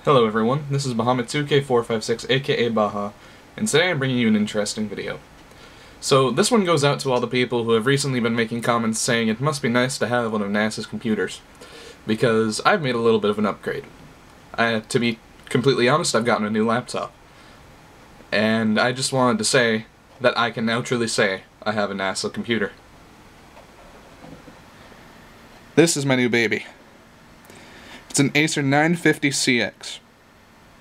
Hello everyone, this is Bahamut2K456 aka Baha, and today I'm bringing you an interesting video. So this one goes out to all the people who have recently been making comments saying it must be nice to have one of NASA's computers, because I've made a little bit of an upgrade. To be completely honest, I've gotten a new laptop. And I just wanted to say that I can now truly say I have a NASA computer. This is my new baby. It's an Acer 950CX.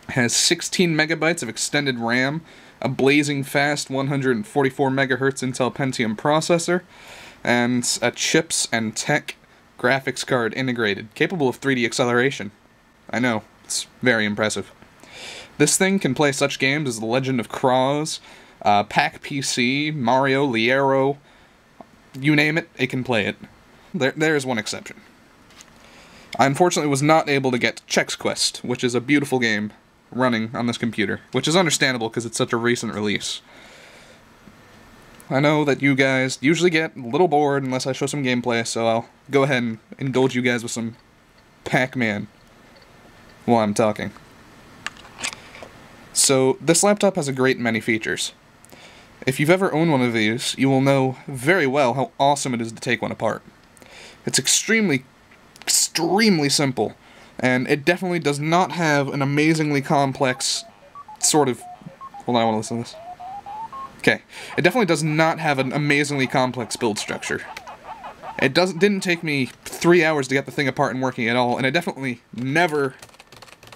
It has 16 megabytes of extended RAM, a blazing fast 144 megahertz Intel Pentium processor, and a chips and tech graphics card integrated, capable of 3D acceleration. I know, it's very impressive. This thing can play such games as The Legend of Kros, Pac-PC, Mario, Liero, you name it, it can play it. There is one exception. I unfortunately was not able to get Chex Quest, which is a beautiful game running on this computer, which is understandable because it's such a recent release. I know that you guys usually get a little bored unless I show some gameplay, so I'll go ahead and indulge you guys with some Pac-Man while I'm talking. So, this laptop has a great many features. If you've ever owned one of these, you will know very well how awesome it is to take one apart. It's extremely simple, and it definitely does not have an amazingly complex sort of... Hold on, I want to listen to this. Okay, it definitely does not have an amazingly complex build structure. It didn't take me 3 hours to get the thing apart and working at all, and it definitely never,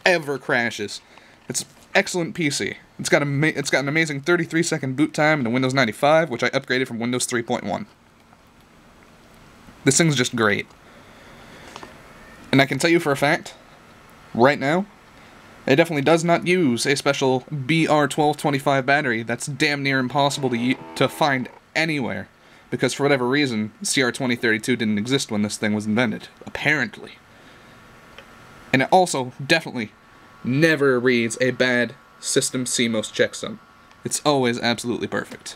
ever crashes. It's excellent PC. It's got an amazing 33-second boot time into Windows 95, which I upgraded from Windows 3.1. This thing's just great. And I can tell you for a fact, right now, it definitely does not use a special BR1225 battery that's damn near impossible to find anywhere, because for whatever reason, CR2032 didn't exist when this thing was invented, apparently. And it also definitely never reads a bad system CMOS checksum. It's always absolutely perfect.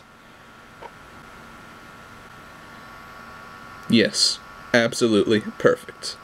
Yes, absolutely perfect.